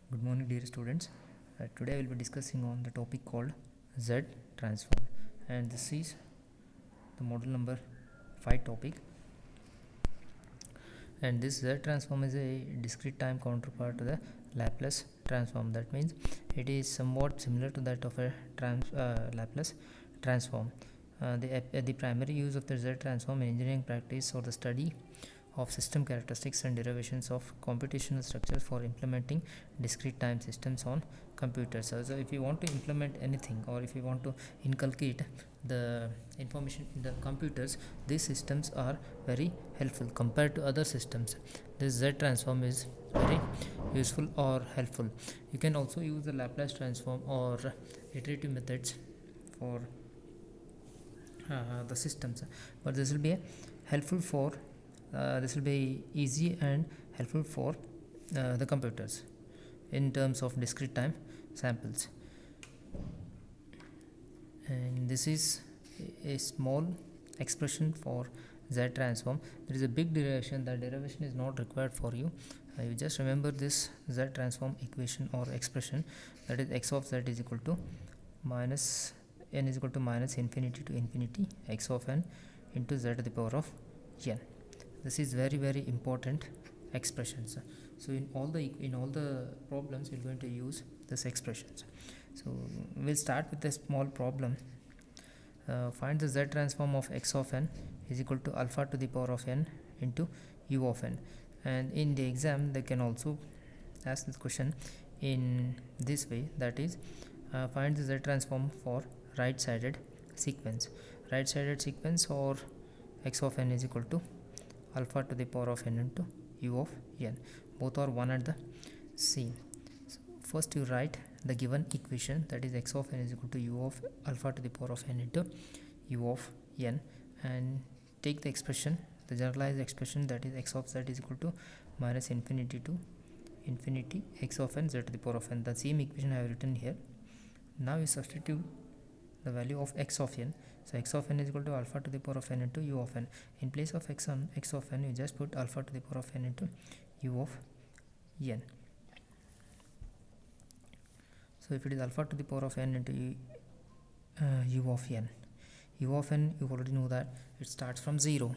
Good morning, dear students. Today I will be discussing on the topic called Z transform, and this is the model number 5 topic. And this Z transform is a discrete time counterpart to the Laplace transform. That means it is somewhat similar to that of a Laplace transform. The primary use of the Z transform in engineering practice or the study of system characteristics and derivations of computational structures for implementing discrete time systems on computers. So if you want to implement anything or if you want to inculcate the information in the computers, these systems are very helpful compared to other systems. This Z transform is very useful or helpful. You can also use the Laplace transform or iterative methods for the systems, but this will be helpful for this will be easy and helpful for the computers in terms of discrete time samples. And this is a small expression for Z transform. There is a big derivation. That derivation is not required for you. You just remember this Z transform equation or expression, that is x of z is equal to minus n is equal to minus infinity to infinity x of n into z to the power of n. This is very important expressions. So in all the problems we're going to use this expressions. So we'll start with a small problem. Find the Z transform of x of n is equal to alpha to the power of n into u of n. And in the exam they can also ask this question in this way, that is find the Z transform for right sided sequence. Right sided sequence or x of n is equal to alpha to the power of n into u of n. Both are one and the same. So first you write the given equation, that is x of n is equal to u of alpha to the power of n into u of n, and take the expression, the generalized expression, that is x of z is equal to minus infinity to infinity x of n z to the power of n. The same equation I have written here. Now you substitute the value of x of n. So x of n is equal to alpha to the power of n into u of n. In place of x of n, you just put alpha to the power of n into u of n. So if it is alpha to the power of n into u of n, u of n, you already know that it starts from 0.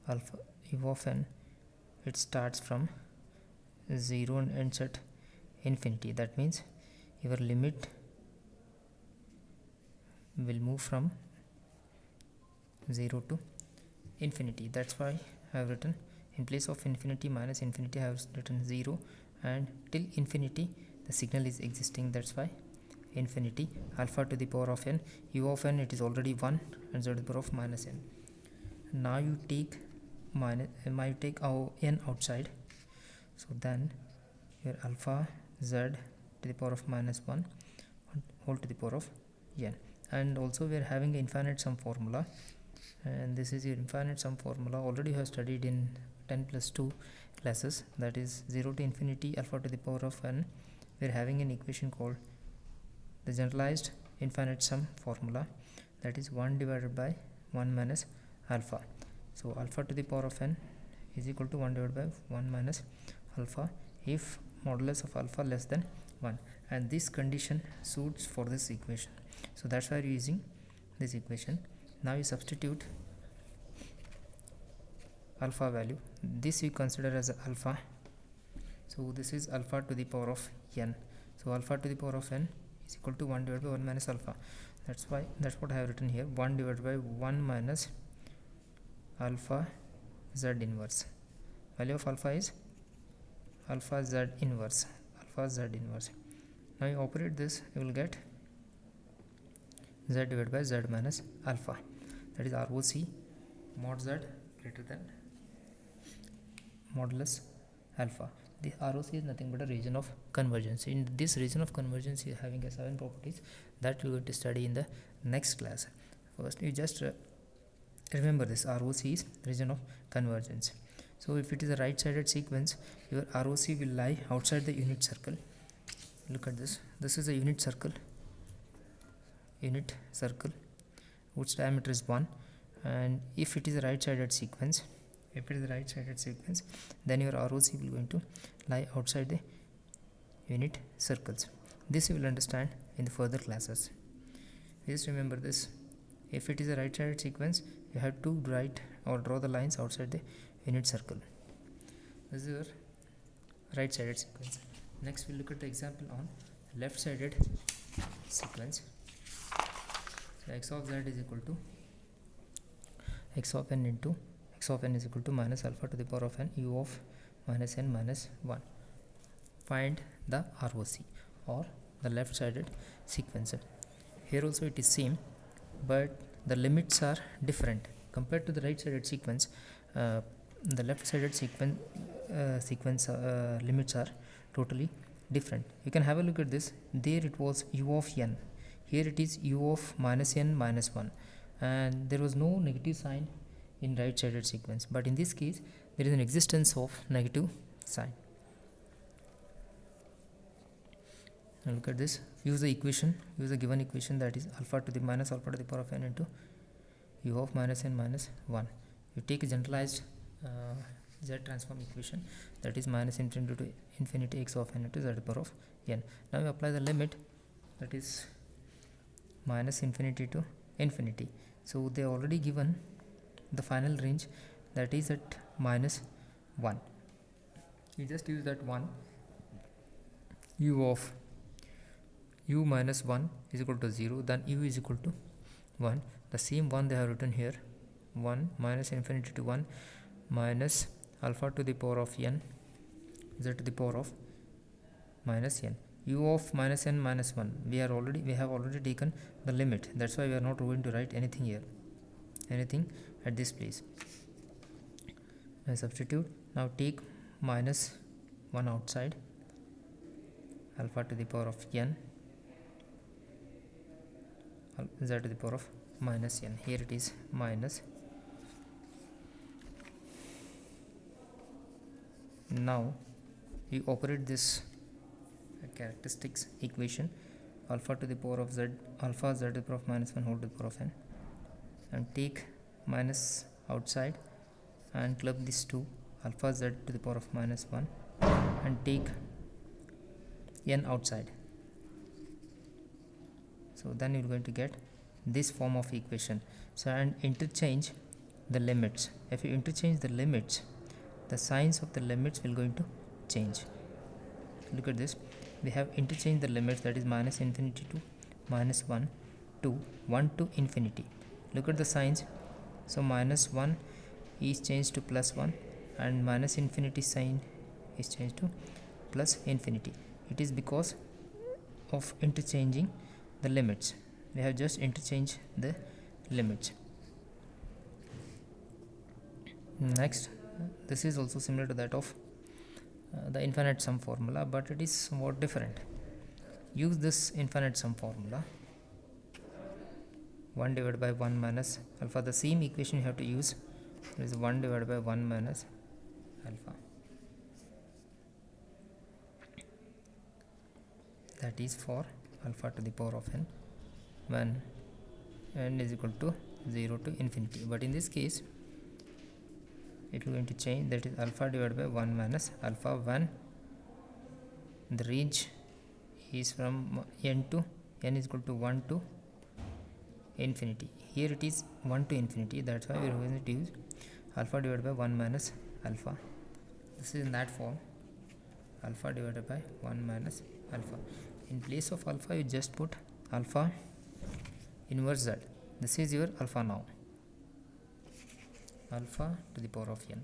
Alpha u of n, it starts from 0 and ends at infinity. That means your limit will move from 0 to infinity. That's why I have written in place of infinity minus infinity I have written 0, and till infinity the signal is existing. That's why infinity alpha to the power of n, u of n, it is already 1, and z to the power of minus n. Now you take our n outside, so then your alpha z to the power of minus 1 whole to the power of n. And also we are having an infinite sum formula, and this is your infinite sum formula. Already you have studied in 10 plus 2 classes, that is 0 to infinity alpha to the power of n. We are having an equation called the generalized infinite sum formula, that is 1 divided by 1 minus alpha. So alpha to the power of n is equal to 1 divided by 1 minus alpha if modulus of alpha less than 1, and this condition suits for this equation. So that's why you're using this equation. Now you substitute alpha value. This we consider as alpha. So this is alpha to the power of n. So alpha to the power of n is equal to 1 divided by 1 minus alpha. That's what I have written here, 1 divided by 1 minus alpha z inverse. Value of alpha is alpha z inverse. Now you operate this, you will get z divided by z minus alpha, that is ROC mod z greater than modulus alpha. The ROC is nothing but a region of convergence. In this region of convergence you are having a 7 properties that we are going to study in the next class. First you just remember this, ROC is region of convergence. So if it is a right sided sequence, your ROC will lie outside the unit circle. Look at this, this is a unit circle whose diameter is 1, and if it is a right sided sequence, then your ROC will going to lie outside the unit circles. This you will understand in the further classes. Just remember this. If it is a right-sided sequence, you have to write or draw the lines outside the unit circle. This is your right-sided sequence. Next we'll look at the example on left-sided sequence. So x of z is equal to x of n into x of n is equal to minus alpha to the power of n u of minus n minus 1. Find the ROC or the left-sided sequence. Here also it is same, but the limits are different compared to the right-sided sequence. The left-sided sequence limits are totally different. You can have a look at this. There it was u of n, here it is u of minus n minus 1, and there was no negative sign in right-sided sequence, but in this case there is an existence of negative sign. Now look at this. Use the given equation, that is alpha to the minus alpha to the power of n into u of minus n minus 1. You take a generalized z transform equation, that is minus infinity to infinity x of n into z to the power of n. Now we apply the limit, that is minus infinity to infinity. So they already given the final range, that is at minus 1. You just use that 1. U of u minus 1 is equal to 0, then u is equal to 1. The same 1 they have written here, 1 minus infinity to 1 minus alpha to the power of n z to the power of minus n. U of minus n minus 1, we have already taken the limit, that's why we are not going to write anything here, anything at this place. I substitute. Now take minus 1 outside, alpha to the power of n z to the power of minus n. Here it is minus. Now you operate this characteristics equation, alpha to the power of z, alpha z to the power of minus 1 whole to the power of n, and take minus outside and club these two, alpha z to the power of minus 1, and take n outside. So then you are going to get this form of equation. So and interchange the limits. If you interchange the limits, the signs of the limits will going to change. Look at this. We have interchanged the limits, that is minus infinity to minus 1 to 1 to infinity. Look at the signs. So minus 1 is changed to plus 1, and minus infinity sign is changed to plus infinity. It is because of interchanging the limits. We have just interchanged the limits. Next, this is also similar to that of the infinite sum formula, but it is somewhat different. Use this infinite sum formula, 1 divided by 1 minus alpha. The same equation you have to use, it is 1 divided by 1 minus alpha, that is for alpha to the power of n when n is equal to 0 to infinity. But in this case it will going to change, that is alpha divided by 1 minus alpha when the range is from n to n is equal to 1 to infinity. Here it is 1 to infinity, that's why we are going to use alpha divided by 1 minus alpha. This is in that form, alpha divided by 1 minus alpha. In place of alpha you just put alpha inverse z. This is your alpha now, alpha to the power of n.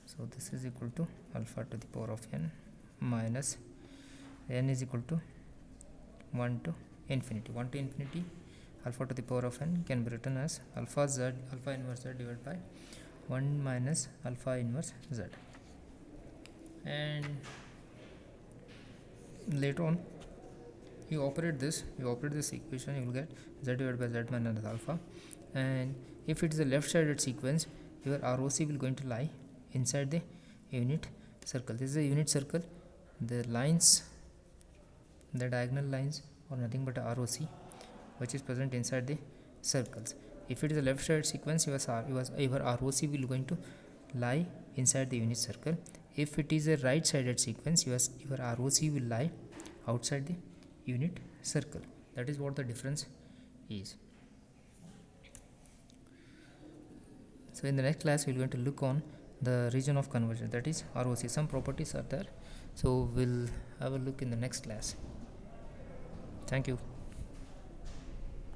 So this is equal to alpha to the power of n minus n is equal to 1 to infinity. 1 to infinity, alpha to the power of n can be written as alpha z, alpha inverse z divided by 1 minus alpha inverse z. And later on you operate this equation, you will get z divided by z minus alpha. And if it is a left-sided sequence, your ROC will going to lie inside the unit circle. This is a unit circle. The lines, the diagonal lines are nothing but a ROC which is present inside the circles. If it is a left-sided sequence, your ROC will going to lie inside the unit circle. if it is a right sided sequence, your ROC will lie outside the unit circle. That is what the difference is. So in the next class we are going to look on the region of convergence, that is ROC. Some properties are there, so we'll have a look in the next class. Thank you.